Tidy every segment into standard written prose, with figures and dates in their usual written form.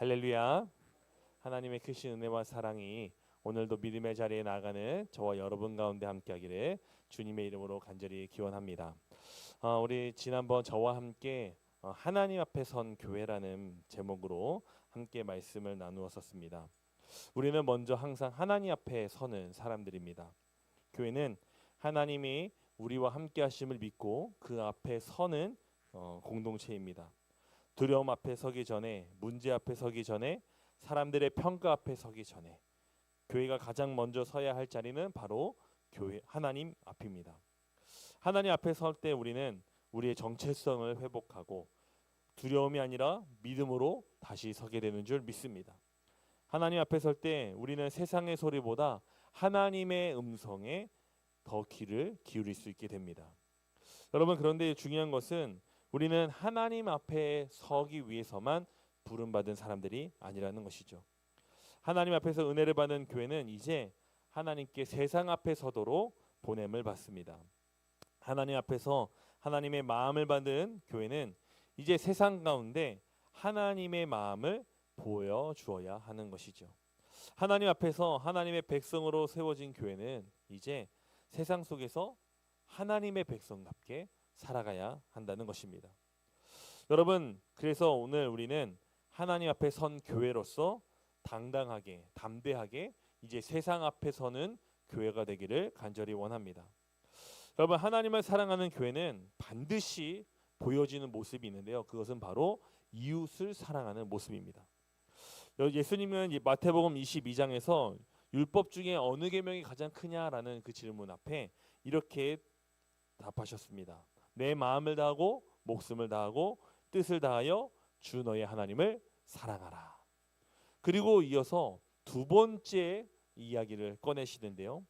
할렐루야. 하나님의 크신 은혜와 사랑이 오늘도 믿음의 자리에 나가는 저와 여러분 가운데 함께하기를 주님의 이름으로 간절히 기원합니다. 우리 지난번 저와 함께 하나님 앞에 선 교회라는 제목으로 함께 말씀을 나누었었습니다. 우리는 먼저 항상 하나님 앞에 서는 사람들입니다. 교회는 하나님이 우리와 함께 하심을 믿고 그 앞에 서는 공동체입니다. 두려움 앞에 서기 전에, 문제 앞에 서기 전에, 사람들의 평가 앞에 서기 전에 교회가 가장 먼저 서야 할 자리는 바로 교회 하나님 앞입니다. 하나님 앞에 설 때 우리는 우리의 정체성을 회복하고 두려움이 아니라 믿음으로 다시 서게 되는 줄 믿습니다. 하나님 앞에 설 때 우리는 세상의 소리보다 하나님의 음성에 더 귀를 기울일 수 있게 됩니다. 여러분, 그런데 중요한 것은 우리는 하나님 앞에 서기 위해서만 부름받은 사람들이 아니라는 것이죠. 하나님 앞에서 은혜를 받는 교회는 이제 하나님께 세상 앞에 서도록 보냄을 받습니다. 하나님 앞에서 하나님의 마음을 받은 교회는 이제 세상 가운데 하나님의 마음을 보여주어야 하는 것이죠. 하나님 앞에서 하나님의 백성으로 세워진 교회는 이제 세상 속에서 하나님의 백성답게 살아가야 한다는 것입니다. 여러분, 그래서 오늘 우리는 하나님 앞에 선 교회로서 당당하게, 담대하게 이제 세상 앞에 서는 교회가 되기를 간절히 원합니다. 여러분, 하나님을 사랑하는 교회는 반드시 보여지는 모습이 있는데요. 그것은 바로 이웃을 사랑하는 모습입니다. 예수님은 마태복음 22장에서 율법 중에 어느 계명이 가장 크냐라는 그 질문 앞에 이렇게 답하셨습니다. 내 마음을 다하고 목숨을 다하고 뜻을 다하여 주 너의 하나님을 사랑하라. 그리고 이어서 두 번째 이야기를 꺼내시는데요.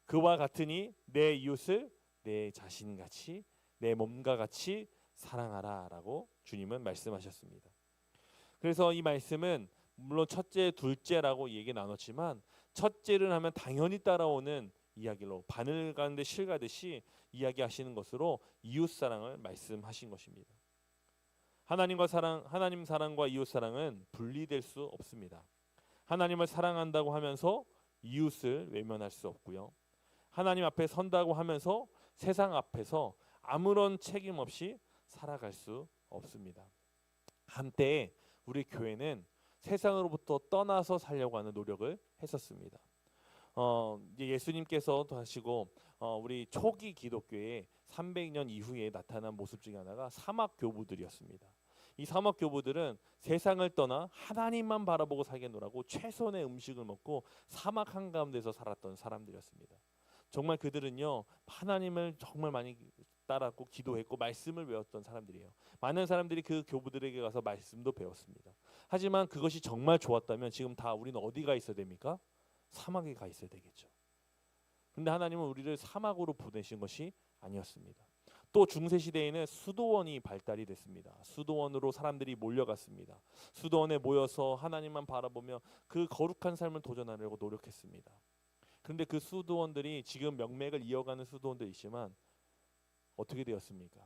그와 같으니 내 이웃을 내 자신같이 내 몸과 같이 사랑하라 라고 주님은 말씀하셨습니다. 그래서 이 말씀은 물론 첫째, 둘째라고 얘기 나눴지만 첫째를 하면 당연히 따라오는 이야기로 바늘 가는데 실 가듯이 이야기하시는 것으로 이웃 사랑을 말씀하신 것입니다. 하나님 사랑과 이웃 사랑은 분리될 수 없습니다. 하나님을 사랑한다고 하면서 이웃을 외면할 수 없고요. 하나님 앞에 선다고 하면서 세상 앞에서 아무런 책임 없이 살아갈 수 없습니다. 한때 우리 교회는 세상으로부터 떠나서 살려고 하는 노력을 했었습니다. 이제 예수님께서도 하시고 우리 초기 기독교의 300년 이후에 나타난 모습 중에 하나가 사막 교부들이었습니다. 이 사막 교부들은 세상을 떠나 하나님만 바라보고 살겠노라고 최선의 음식을 먹고 사막 한가운데서 살았던 사람들이었습니다. 정말 그들은요, 하나님을 정말 많이 따랐고 기도했고 말씀을 외웠던 사람들이에요. 많은 사람들이 그 교부들에게 가서 말씀도 배웠습니다. 하지만 그것이 정말 좋았다면 지금 다 우리는 어디가 있어야 됩니까? 사막에 가 있어야 되겠죠. 그런데 하나님은 우리를 사막으로 보내신 것이 아니었습니다. 또 중세 시대에는 수도원이 발달이 됐습니다. 수도원으로 사람들이 몰려갔습니다. 수도원에 모여서 하나님만 바라보며 그 거룩한 삶을 도전하려고 노력했습니다. 그런데 그 수도원들이 지금 명맥을 이어가는 수도원들이 있지만 어떻게 되었습니까?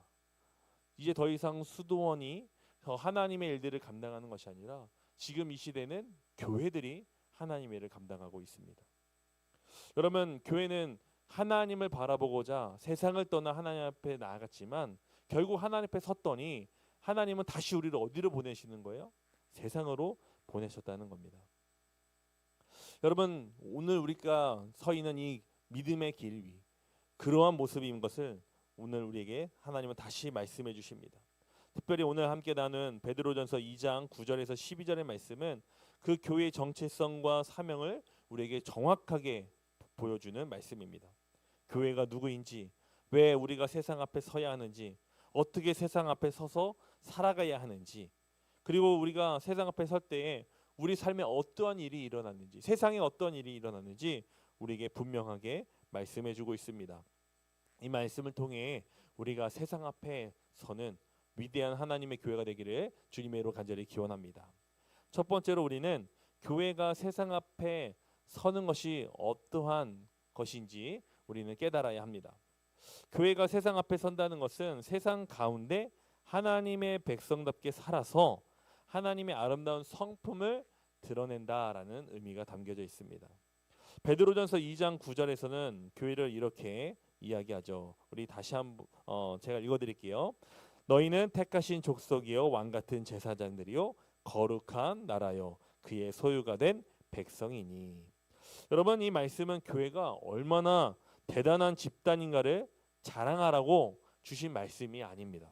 이제 더 이상 수도원이 하나님의 일들을 감당하는 것이 아니라 지금 이 시대는 교회들이 하나님의 일을 감당하고 있습니다. 여러분, 교회는 하나님을 바라보고자 세상을 떠나 하나님 앞에 나아갔지만 결국 하나님 앞에 섰더니 하나님은 다시 우리를 어디로 보내시는 거예요? 세상으로 보내셨다는 겁니다. 여러분, 오늘 우리가 서 있는 이 믿음의 길 위, 그러한 모습인 것을 오늘 우리에게 하나님은 다시 말씀해 주십니다. 특별히 오늘 함께 나눈 베드로전서 2장 9절에서 12절의 말씀은 그 교회의 정체성과 사명을 우리에게 정확하게 보여주는 말씀입니다. 교회가 누구인지, 왜 우리가 세상 앞에 서야 하는지, 어떻게 세상 앞에 서서 살아가야 하는지, 그리고 우리가 세상 앞에 설 때에 우리 삶에 어떠한 일이 일어났는지, 세상에 어떤 일이 일어났는지 우리에게 분명하게 말씀해 주고 있습니다. 이 말씀을 통해 우리가 세상 앞에 서는 위대한 하나님의 교회가 되기를 주님의 이름으로 간절히 기원합니다. 첫 번째로 우리는 교회가 세상 앞에 서는 것이 어떠한 것인지 우리는 깨달아야 합니다. 교회가 세상 앞에 선다는 것은 세상 가운데 하나님의 백성답게 살아서 하나님의 아름다운 성품을 드러낸다라는 의미가 담겨져 있습니다. 베드로전서 2장 9절에서는 교회를 이렇게 이야기하죠. 우리 다시 한번 제가 읽어드릴게요. 너희는 택하신 족속이요 왕 같은 제사장들이요 거룩한 나라요 그의 소유가 된 백성이니. 여러분, 이 말씀은 교회가 얼마나 대단한 집단인가를 자랑하라고 주신 말씀이 아닙니다.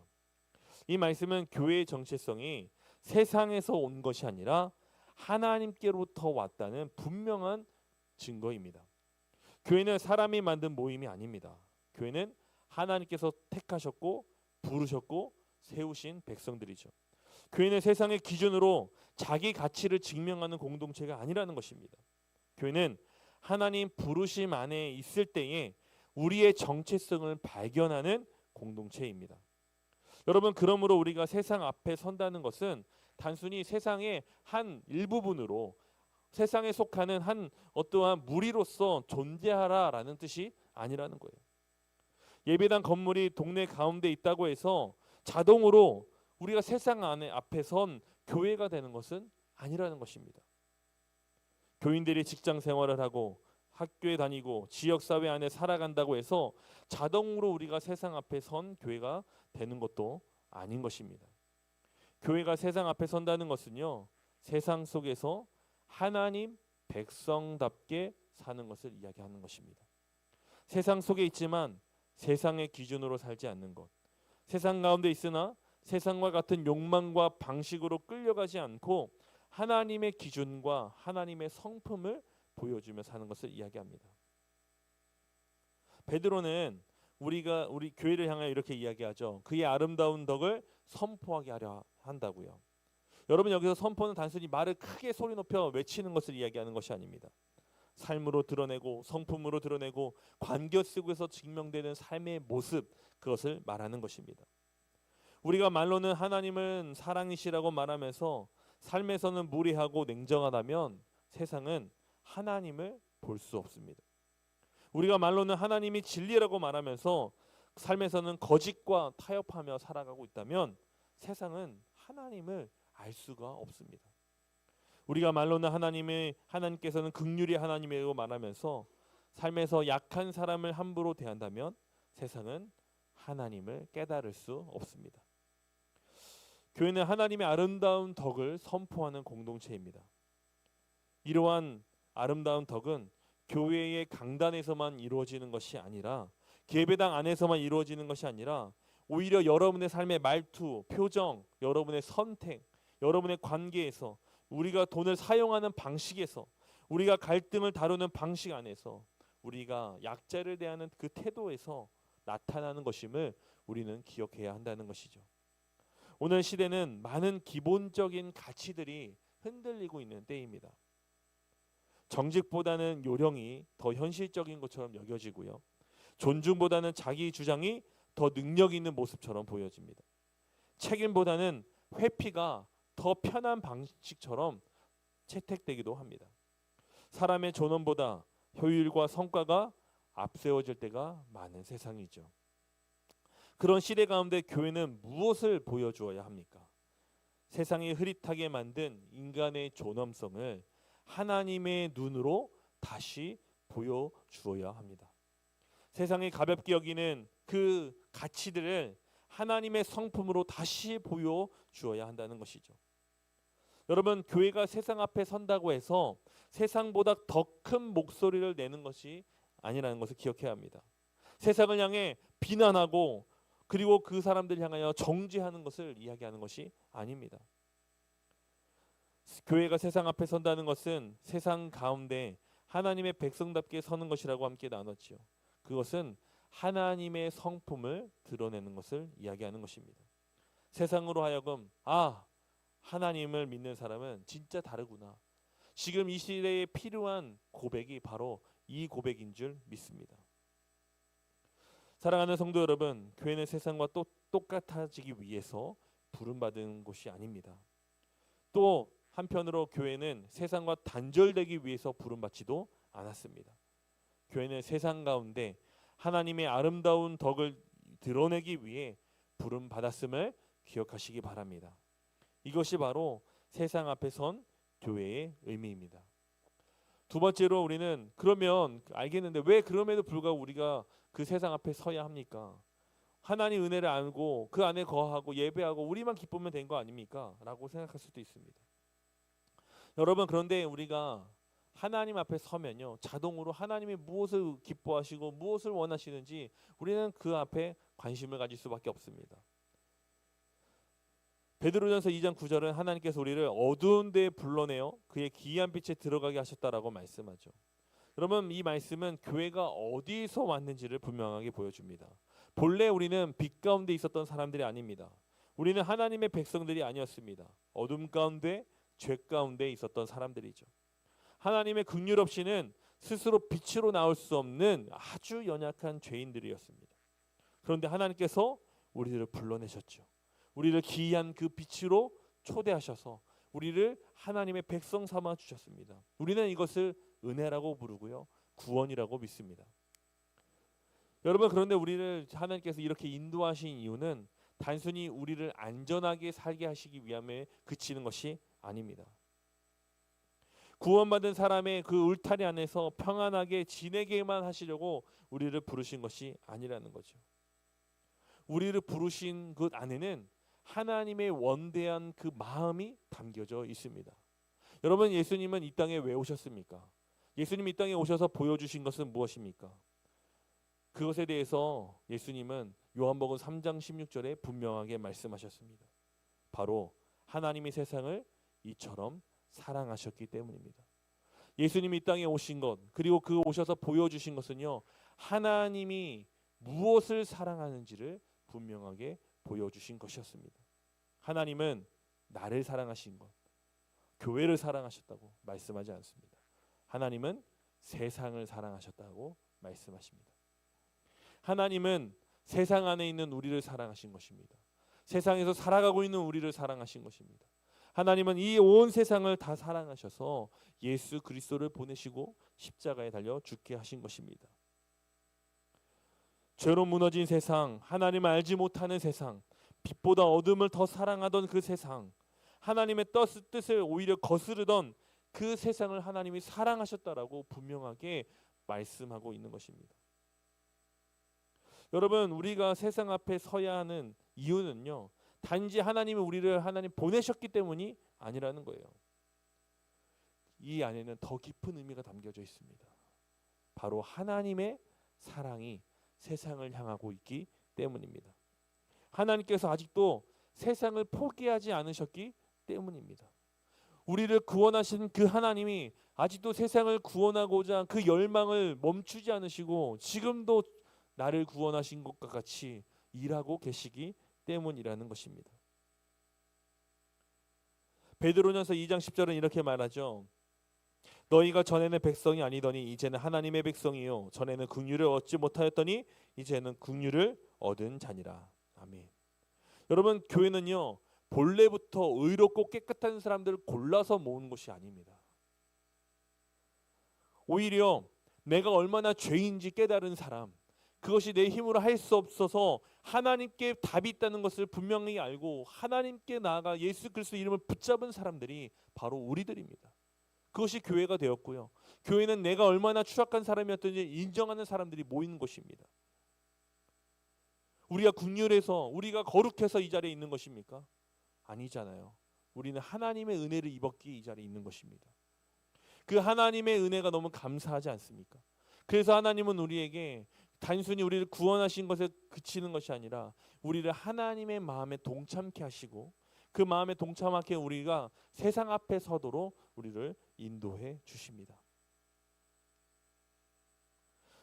이 말씀은 교회의 정체성이 세상에서 온 것이 아니라 하나님께로부터 왔다는 분명한 증거입니다. 교회는 사람이 만든 모임이 아닙니다. 교회는 하나님께서 택하셨고 부르셨고 세우신 백성들이죠. 교회는 세상의 기준으로 자기 가치를 증명하는 공동체가 아니라는 것입니다. 교회는 하나님 부르심 안에 있을 때에 우리의 정체성을 발견하는 공동체입니다. 여러분, 그러므로 우리가 세상 앞에 선다는 것은 단순히 세상의 한 일부분으로 세상에 속하는 한 어떠한 무리로서 존재하라라는 뜻이 아니라는 거예요. 예배당 건물이 동네 가운데 있다고 해서 자동으로 우리가 세상 안에 앞에 선 교회가 되는 것은 아니라는 것입니다. 교인들이 직장 생활을 하고 학교에 다니고 지역사회 안에 살아간다고 해서 자동으로 우리가 세상 앞에 선 교회가 되는 것도 아닌 것입니다. 교회가 세상 앞에 선다는 것은요, 세상 속에서 하나님 백성답게 사는 것을 이야기하는 것입니다. 세상 속에 있지만 세상의 기준으로 살지 않는 것, 세상 가운데 있으나 세상과 같은 욕망과 방식으로 끌려가지 않고 하나님의 기준과 하나님의 성품을 보여주며 사는 것을 이야기합니다. 베드로는 우리 교회를 향해 이렇게 이야기하죠. 그의 아름다운 덕을 선포하게 하려 한다고요. 여러분, 여기서 선포는 단순히 말을 크게 소리 높여 외치는 것을 이야기하는 것이 아닙니다. 삶으로 드러내고 성품으로 드러내고 관계 속에서 증명되는 삶의 모습, 그것을 말하는 것입니다. 우리가 말로는 하나님은 사랑이시라고 말하면서 삶에서는 무례하고 냉정하다면 세상은 하나님을 볼 수 없습니다. 우리가 말로는 하나님이 진리라고 말하면서 삶에서는 거짓과 타협하며 살아가고 있다면 세상은 하나님을 알 수가 없습니다. 우리가 말로는 하나님께서는 긍휼의 하나님이라고 말하면서 삶에서 약한 사람을 함부로 대한다면 세상은 하나님을 깨달을 수 없습니다. 교회는 하나님의 아름다운 덕을 선포하는 공동체입니다. 이러한 아름다운 덕은 교회의 강단에서만 이루어지는 것이 아니라, 예배당 안에서만 이루어지는 것이 아니라, 오히려 여러분의 삶의 말투, 표정, 여러분의 선택, 여러분의 관계에서, 우리가 돈을 사용하는 방식에서, 우리가 갈등을 다루는 방식 안에서, 우리가 약자를 대하는 그 태도에서 나타나는 것임을 우리는 기억해야 한다는 것이죠. 오늘 시대는 많은 기본적인 가치들이 흔들리고 있는 때입니다. 정직보다는 요령이 더 현실적인 것처럼 여겨지고요. 존중보다는 자기 주장이 더 능력 있는 모습처럼 보여집니다. 책임보다는 회피가 더 편한 방식처럼 채택되기도 합니다. 사람의 존엄보다 효율과 성과가 앞세워질 때가 많은 세상이죠. 그런 시대 가운데 교회는 무엇을 보여주어야 합니까? 세상이 흐릿하게 만든 인간의 존엄성을 하나님의 눈으로 다시 보여주어야 합니다. 세상이 가볍게 여기는 그 가치들을 하나님의 성품으로 다시 보여주어야 한다는 것이죠. 여러분, 교회가 세상 앞에 선다고 해서 세상보다 더 큰 목소리를 내는 것이 아니라는 것을 기억해야 합니다. 세상을 향해 비난하고 그리고 그 사람들을 향하여 정죄하는 것을 이야기하는 것이 아닙니다. 교회가 세상 앞에 선다는 것은 세상 가운데 하나님의 백성답게 서는 것이라고 함께 나눴지요. 그것은 하나님의 성품을 드러내는 것을 이야기하는 것입니다. 세상으로 하여금 하나님을 믿는 사람은 진짜 다르구나. 지금 이 시대에 필요한 고백이 바로 이 고백인 줄 믿습니다. 사랑하는 성도 여러분, 교회는 세상과 또 똑같아지기 위해서 부름받은 곳이 아닙니다. 또 한편으로 교회는 세상과 단절되기 위해서 부름받지도 않았습니다. 교회는 세상 가운데 하나님의 아름다운 덕을 드러내기 위해 부름받았음을 기억하시기 바랍니다. 이것이 바로 세상 앞에 선 교회의 의미입니다. 두 번째로 우리는 그러면 알겠는데 왜 그럼에도 불구하고 우리가 그 세상 앞에 서야 합니까? 하나님 은혜를 알고 그 안에 거하고 예배하고 우리만 기쁘면 된 거 아닙니까? 라고 생각할 수도 있습니다. 여러분, 그런데 우리가 하나님 앞에 서면요, 자동으로 하나님이 무엇을 기뻐하시고 무엇을 원하시는지 우리는 그 앞에 관심을 가질 수밖에 없습니다. 베드로전서 2장 9절은 하나님께서 우리를 어두운 데에 불러내어 그의 기이한 빛에 들어가게 하셨다라고 말씀하죠. 여러분, 이 말씀은 교회가 어디서 왔는지를 분명하게 보여줍니다. 본래 우리는 빛 가운데 있었던 사람들이 아닙니다. 우리는 하나님의 백성들이 아니었습니다. 어둠 가운데, 죄 가운데 있었던 사람들이죠. 하나님의 긍휼 없이는 스스로 빛으로 나올 수 없는 아주 연약한 죄인들이었습니다. 그런데 하나님께서 우리를 불러내셨죠. 우리를 기이한 그 빛으로 초대하셔서 우리를 하나님의 백성 삼아 주셨습니다. 우리는 이것을 은혜라고 부르고요, 구원이라고 믿습니다. 여러분, 그런데 우리를 하나님께서 이렇게 인도하신 이유는 단순히 우리를 안전하게 살게 하시기 위함에 그치는 것이 아닙니다. 구원받은 사람의 그 울타리 안에서 평안하게 지내게만 하시려고 우리를 부르신 것이 아니라는 거죠. 우리를 부르신 그 안에는 하나님의 원대한 그 마음이 담겨져 있습니다. 여러분, 예수님은 이 땅에 왜 오셨습니까? 예수님이 이 땅에 오셔서 보여주신 것은 무엇입니까? 그것에 대해서 예수님은 요한복음 3장 16절에 분명하게 말씀하셨습니다. 바로 하나님이 세상을 이처럼 사랑하셨기 때문입니다. 예수님이 이 땅에 오신 것, 그리고 그 오셔서 보여주신 것은요, 하나님이 무엇을 사랑하는지를 분명하게 보여주신 것이었습니다. 하나님은 나를 사랑하신 것, 교회를 사랑하셨다고 말씀하지 않습니다. 하나님은 세상을 사랑하셨다고 말씀하십니다. 하나님은 세상 안에 있는 우리를 사랑하신 것입니다. 세상에서 살아가고 있는 우리를 사랑하신 것입니다. 하나님은 이 온 세상을 다 사랑하셔서 예수 그리스도를 보내시고 십자가에 달려 죽게 하신 것입니다. 죄로 무너진 세상, 하나님을 알지 못하는 세상, 빛보다 어둠을 더 사랑하던 그 세상, 하나님의 뜻을 오히려 거스르던 그 세상을 하나님이 사랑하셨다라고 분명하게 말씀하고 있는 것입니다. 여러분, 우리가 세상 앞에 서야 하는 이유는요, 단지 하나님이 우리를 하나님 보내셨기 때문이 아니라는 거예요. 이 안에는 더 깊은 의미가 담겨져 있습니다. 바로 하나님의 사랑이 세상을 향하고 있기 때문입니다. 하나님께서 아직도 세상을 포기하지 않으셨기 때문입니다. 우리를 구원하신 그 하나님이 아직도 세상을 구원하고자 그 열망을 멈추지 않으시고 지금도 나를 구원하신 것과 같이 일하고 계시기 때문이라는 것입니다. 베드로전서 2장 10절은 이렇게 말하죠. 너희가 전에는 백성이 아니더니 이제는 하나님의 백성이요 전에는 긍휼을 얻지 못하였더니 이제는 긍휼을 얻은 자니라. 아멘. 여러분, 교회는요, 본래부터 의롭고 깨끗한 사람들을 골라서 모은 것이 아닙니다. 오히려 내가 얼마나 죄인지 깨달은 사람, 그것이 내 힘으로 할 수 없어서 하나님께 답이 있다는 것을 분명히 알고 하나님께 나아가 예수 그리스도 이름을 붙잡은 사람들이 바로 우리들입니다. 그것이 교회가 되었고요. 교회는 내가 얼마나 추악한 사람이었든지 인정하는 사람들이 모이는 곳입니다. 우리가 긍휼해서 우리가 거룩해서 이 자리에 있는 것입니까? 아니잖아요. 우리는 하나님의 은혜를 입었기에 이 자리에 있는 것입니다. 그 하나님의 은혜가 너무 감사하지 않습니까? 그래서 하나님은 우리에게 단순히 우리를 구원하신 것에 그치는 것이 아니라 우리를 하나님의 마음에 동참케 하시고 그 마음에 동참하게 우리가 세상 앞에 서도록 우리를 인도해 주십니다.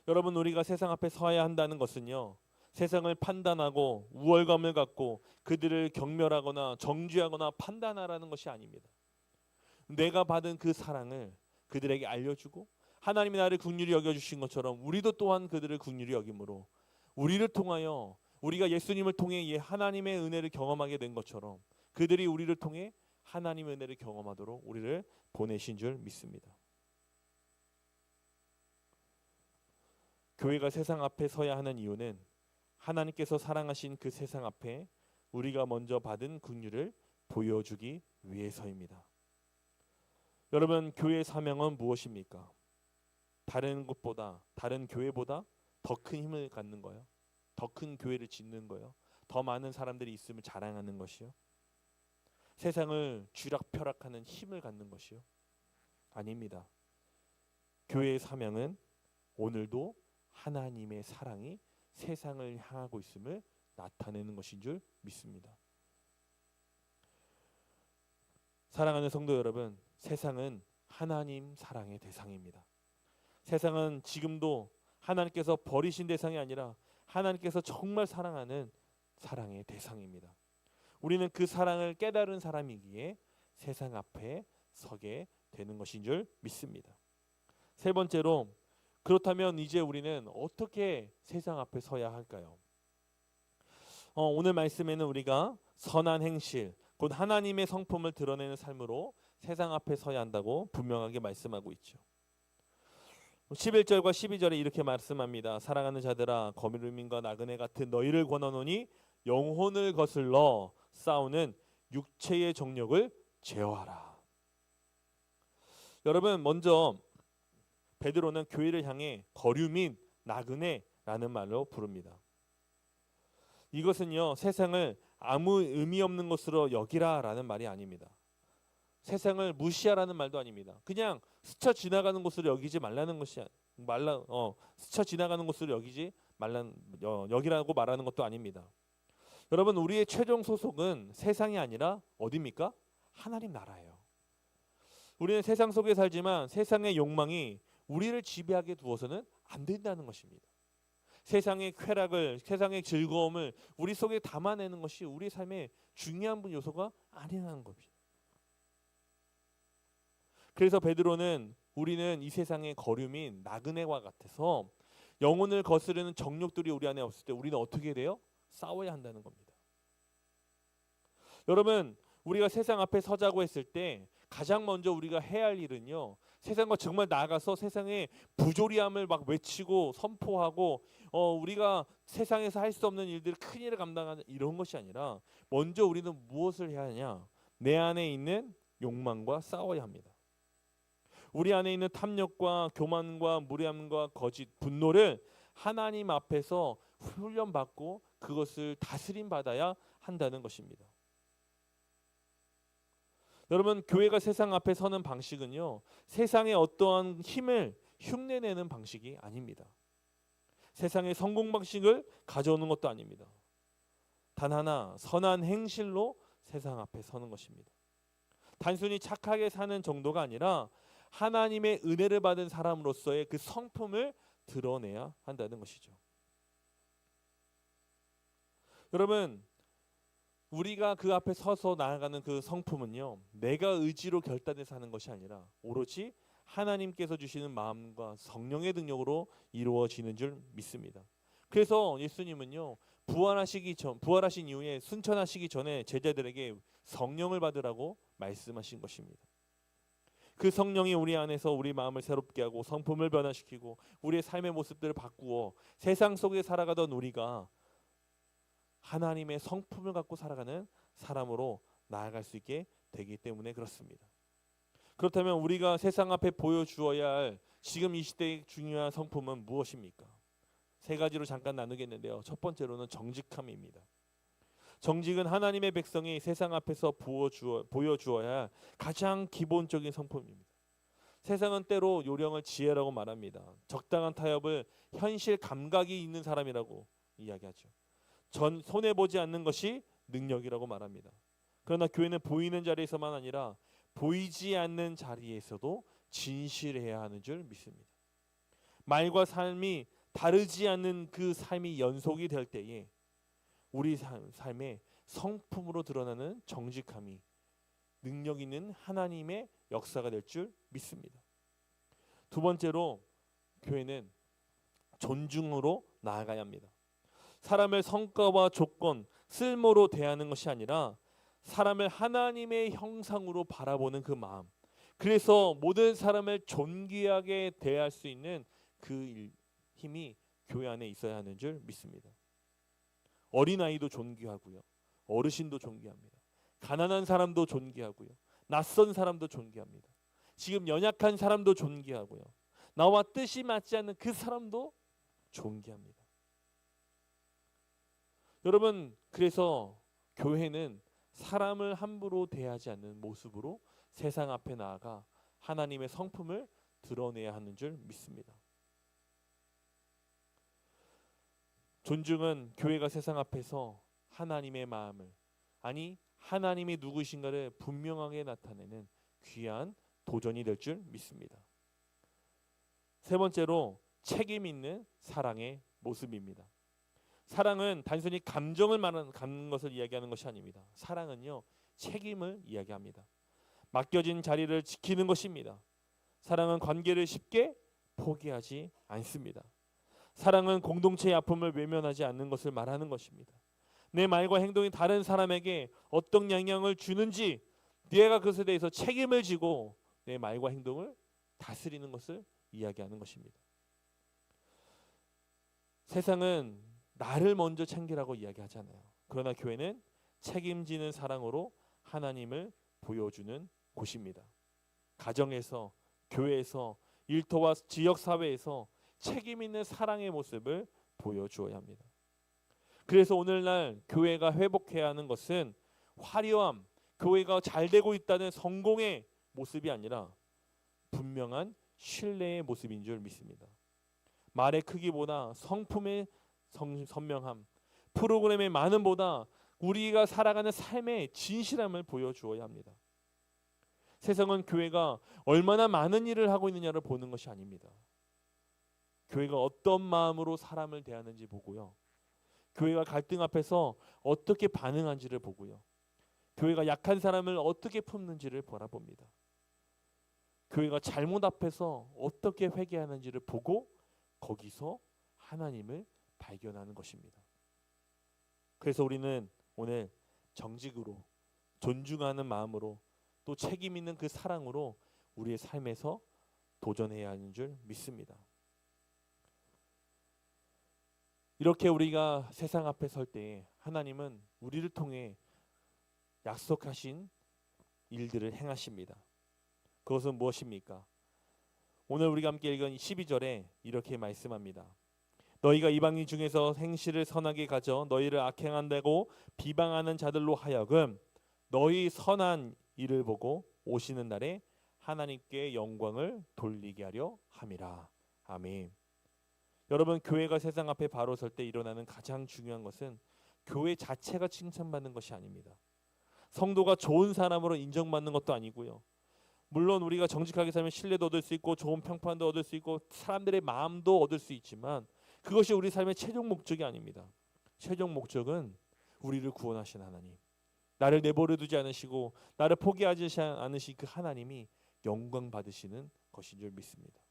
여러분, 우리가 세상 앞에 서야 한다는 것은요, 세상을 판단하고 우월감을 갖고 그들을 경멸하거나 정죄하거나 판단하라는 것이 아닙니다. 내가 받은 그 사랑을 그들에게 알려주고 하나님이 나를 긍휼히 여겨주신 것처럼 우리도 또한 그들을 긍휼히 여김으로 우리를 통하여 우리가 예수님을 통해 하나님의 은혜를 경험하게 된 것처럼 그들이 우리를 통해 하나님의 은혜를 경험하도록 우리를 보내신 줄 믿습니다. 교회가 세상 앞에 서야 하는 이유는 하나님께서 사랑하신 그 세상 앞에 우리가 먼저 받은 긍휼을 보여주기 위해서입니다. 여러분, 교회의 사명은 무엇입니까? 다른 곳보다, 다른 교회보다 더 큰 힘을 갖는 거예요. 더 큰 교회를 짓는 거예요. 더 많은 사람들이 있음을 자랑하는 것이요. 세상을 쥐락펴락하는 힘을 갖는 것이요. 아닙니다. 교회의 사명은 오늘도 하나님의 사랑이 세상을 향하고 있음을 나타내는 것인 줄 믿습니다. 사랑하는 성도 여러분, 세상은 하나님 사랑의 대상입니다. 세상은 지금도 하나님께서 버리신 대상이 아니라 하나님께서 정말 사랑하는 사랑의 대상입니다. 우리는 그 사랑을 깨달은 사람이기에 세상 앞에 서게 되는 것인 줄 믿습니다. 세 번째로, 그렇다면 이제 우리는 어떻게 세상 앞에 서야 할까요? 오늘 말씀에는 우리가 선한 행실, 곧 하나님의 성품을 드러내는 삶으로 세상 앞에 서야 한다고 분명하게 말씀하고 있죠. 11절과 12절에 이렇게 말씀합니다. 사랑하는 자들아, 거미름인과 나그네 같은 너희를 권하노니 영혼을 거슬러 싸우는 육체의 정욕을 제어하라. 여러분, 먼저 베드로는 교회를 향해 거류민, 나그네라는 말로 부릅니다. 이것은요, 세상을 아무 의미 없는 것으로 여기라라는 말이 아닙니다. 세상을 무시하라는 말도 아닙니다. 그냥 스쳐 지나가는 것으로 여기지 말라는 것이 스쳐 지나가는 것으로 여기라고 말하는 것도 아닙니다. 여러분, 우리의 최종 소속은 세상이 아니라 어디입니까? 하나님 나라예요. 우리는 세상 속에 살지만 세상의 욕망이 우리를 지배하게 두어서는 안 된다는 것입니다. 세상의 쾌락을, 세상의 즐거움을 우리 속에 담아내는 것이 우리 삶의 중요한 요소가 아니라는 겁니다. 그래서 베드로는 우리는 이 세상의 거류민, 나그네와 같아서 영혼을 거스르는 정욕들이 우리 안에 없을 때 우리는 어떻게 돼요? 싸워야 한다는 겁니다. 여러분, 우리가 세상 앞에 서자고 했을 때 가장 먼저 우리가 해야 할 일은요, 세상과 정말 나아가서 세상의 부조리함을 막 외치고 선포하고 우리가 세상에서 할 수 없는 일들, 큰 일을 감당하는 이런 것이 아니라 먼저 우리는 무엇을 해야 하냐? 내 안에 있는 욕망과 싸워야 합니다. 우리 안에 있는 탐욕과 교만과 무례함과 거짓, 분노를 하나님 앞에서 훈련받고 그것을 다스림 받아야 한다는 것입니다. 여러분, 교회가 세상 앞에 서는 방식은요, 세상의 어떠한 힘을 흉내내는 방식이 아닙니다. 세상의 성공 방식을 가져오는 것도 아닙니다. 단 하나, 선한 행실로 세상 앞에 서는 것입니다. 단순히 착하게 사는 정도가 아니라 하나님의 은혜를 받은 사람으로서의 그 성품을 드러내야 한다는 것이죠. 여러분, 우리가 그 앞에 서서 나아가는 그 성품은요, 내가 의지로 결단해서 하는 것이 아니라 오로지 하나님께서 주시는 마음과 성령의 능력으로 이루어지는 줄 믿습니다. 그래서 예수님은요, 부활하신 이후에 순천하시기 전에 제자들에게 성령을 받으라고 말씀하신 것입니다. 그 성령이 우리 안에서 우리 마음을 새롭게 하고 성품을 변화시키고 우리의 삶의 모습들을 바꾸어 세상 속에 살아가던 우리가 하나님의 성품을 갖고 살아가는 사람으로 나아갈 수 있게 되기 때문에 그렇습니다. 그렇다면 우리가 세상 앞에 보여주어야 할 지금 이 시대의 중요한 성품은 무엇입니까? 세 가지로 잠깐 나누겠는데요. 첫 번째로는 정직함입니다. 정직은 하나님의 백성이 세상 앞에서 보여주어야 할 가장 기본적인 성품입니다. 세상은 때로 요령을 지혜라고 말합니다. 적당한 타협을 현실 감각이 있는 사람이라고 이야기하죠. 손해보지 않는 것이 능력이라고 말합니다. 그러나 교회는 보이는 자리에서만 아니라 보이지 않는 자리에서도 진실해야 하는 줄 믿습니다. 말과 삶이 다르지 않는 그 삶이 연속이 될 때에 우리 삶의 성품으로 드러나는 정직함이 능력 있는 하나님의 역사가 될 줄 믿습니다. 두 번째로, 교회는 존중으로 나아가야 합니다. 사람을 성과와 조건, 쓸모로 대하는 것이 아니라 사람을 하나님의 형상으로 바라보는 그 마음, 그래서 모든 사람을 존귀하게 대할 수 있는 그 힘이 교회 안에 있어야 하는 줄 믿습니다. 어린아이도 존귀하고요, 어르신도 존귀합니다. 가난한 사람도 존귀하고요. 낯선 사람도 존귀합니다. 지금 연약한 사람도 존귀하고요. 나와 뜻이 맞지 않는 그 사람도 존귀합니다. 여러분, 그래서 교회는 사람을 함부로 대하지 않는 모습으로 세상 앞에 나아가 하나님의 성품을 드러내야 하는 줄 믿습니다. 존중은 교회가 세상 앞에서 하나님의 마음을, 아니 하나님이 누구신가를 분명하게 나타내는 귀한 도전이 될 줄 믿습니다. 세 번째로 책임 있는 사랑의 모습입니다. 사랑은 단순히 감정을 갖는 것을 이야기하는 것이 아닙니다. 사랑은요, 책임을 이야기합니다. 맡겨진 자리를 지키는 것입니다. 사랑은 관계를 쉽게 포기하지 않습니다. 사랑은 공동체의 아픔을 외면하지 않는 것을 말하는 것입니다. 내 말과 행동이 다른 사람에게 어떤 영향을 주는지 내가 그것에 대해서 책임을 지고 내 말과 행동을 다스리는 것을 이야기하는 것입니다. 세상은 나를 먼저 챙기라고 이야기하잖아요. 그러나 교회는 책임지는 사랑으로 하나님을 보여주는 곳입니다. 가정에서, 교회에서, 일터와 지역사회에서 책임 있는 사랑의 모습을 보여주어야 합니다. 그래서 오늘날 교회가 회복해야 하는 것은 화려함, 교회가 잘 되고 있다는 성공의 모습이 아니라 분명한 신뢰의 모습인 줄 믿습니다. 말의 크기보다 성품의 선명함, 프로그램의 많음보다 우리가 살아가는 삶의 진실함을 보여주어야 합니다. 세상은 교회가 얼마나 많은 일을 하고 있느냐를 보는 것이 아닙니다. 교회가 어떤 마음으로 사람을 대하는지 보고요. 교회가 갈등 앞에서 어떻게 반응한지를 보고요. 교회가 약한 사람을 어떻게 품는지를 바라봅니다. 교회가 잘못 앞에서 어떻게 회개하는지를 보고 거기서 하나님을 발견하는 것입니다. 그래서 우리는 오늘 정직으로, 존중하는 마음으로, 또 책임 있는 그 사랑으로 우리의 삶에서 도전해야 하는 줄 믿습니다. 이렇게 우리가 세상 앞에 설 때 하나님은 우리를 통해 약속하신 일들을 행하십니다. 그것은 무엇입니까? 오늘 우리가 함께 읽은 12절에 이렇게 말씀합니다. 너희가 이방인 중에서 행실을 선하게 가져 너희를 악행한다고 비방하는 자들로 하여금 너희 선한 일을 보고 오시는 날에 하나님께 영광을 돌리게 하려 함이라. 아멘. 여러분, 교회가 세상 앞에 바로 설 때 일어나는 가장 중요한 것은 교회 자체가 칭찬받는 것이 아닙니다. 성도가 좋은 사람으로 인정받는 것도 아니고요. 물론 우리가 정직하게 살면 신뢰도 얻을 수 있고 좋은 평판도 얻을 수 있고 사람들의 마음도 얻을 수 있지만 그것이 우리 삶의 최종 목적이 아닙니다. 최종 목적은 우리를 구원하신 하나님, 나를 내버려 두지 않으시고 나를 포기하지 않으신 그 하나님이 영광 받으시는 것인 줄 믿습니다.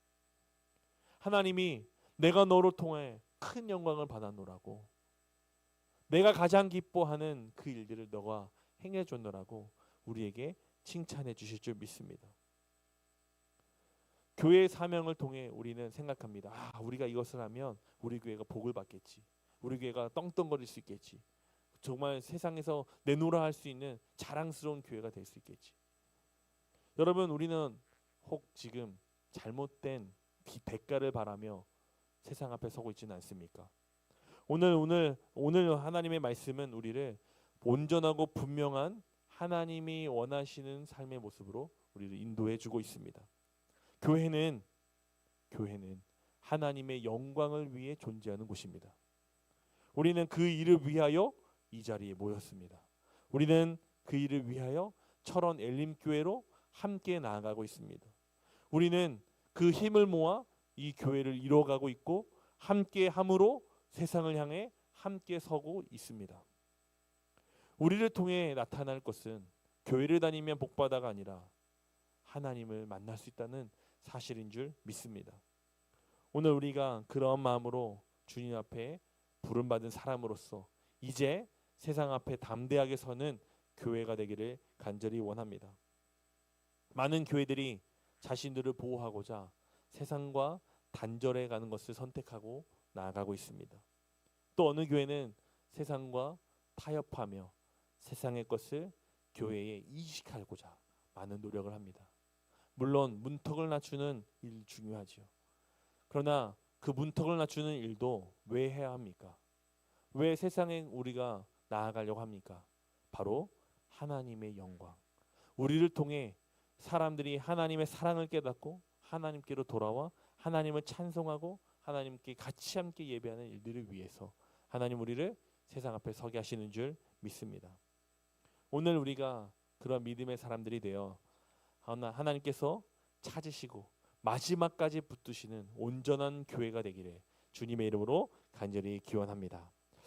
하나님이 내가 너를 통해 큰 영광을 받았노라고, 내가 가장 기뻐하는 그 일들을 너가 행해 줬노라고 우리에게 칭찬해 주실 줄 믿습니다. 교회의 사명을 통해 우리는 생각합니다. 우리가 이것을 하면 우리 교회가 복을 받겠지. 우리 교회가 떵떵거릴 수 있겠지. 정말 세상에서 내놓으라 할 수 있는 자랑스러운 교회가 될 수 있겠지. 여러분, 우리는 혹 지금 잘못된 대가를 바라며 세상 앞에 서고 있지는 않습니까? 오늘 하나님의 말씀은 우리를 온전하고 분명한 하나님이 원하시는 삶의 모습으로 우리를 인도해 주고 있습니다. 교회는 하나님의 영광을 위해 존재하는 곳입니다. 우리는 그 일을 위하여 이 자리에 모였습니다. 우리는 그 일을 위하여 철원 엘림교회로 함께 나아가고 있습니다. 우리는 그 힘을 모아 이 교회를 이뤄가고 있고 함께 함으로 세상을 향해 함께 서고 있습니다. 우리를 통해 나타날 것은 교회를 다니면 복받아가 아니라 하나님을 만날 수 있다는 사실인 줄 믿습니다. 오늘 우리가 그런 마음으로 주님 앞에 부름받은 사람으로서 이제 세상 앞에 담대하게 서는 교회가 되기를 간절히 원합니다. 많은 교회들이 자신들을 보호하고자 세상과 단절해 가는 것을 선택하고 나아가고 있습니다. 또 어느 교회는 세상과 타협하며 세상의 것을 교회에 이식하고자 많은 노력을 합니다. 물론 문턱을 낮추는 일 중요하지요. 그러나 그 문턱을 낮추는 일도 왜 해야 합니까? 왜 세상에 우리가 나아가려고 합니까? 바로 하나님의 영광. 우리를 통해 사람들이 하나님의 사랑을 깨닫고 하나님께로 돌아와 하나님을 찬송하고 하나님께 같이 함께 예배하는 일들을 위해서 하나님 우리를 세상 앞에 서게 하시는 줄 믿습니다. 오늘 우리가 그런 믿음의 사람들이 되어 하나님께서 찾으시고 마지막까지 붙드시는 온전한 교회가 되기를 주님의 이름으로 간절히 기원합니다.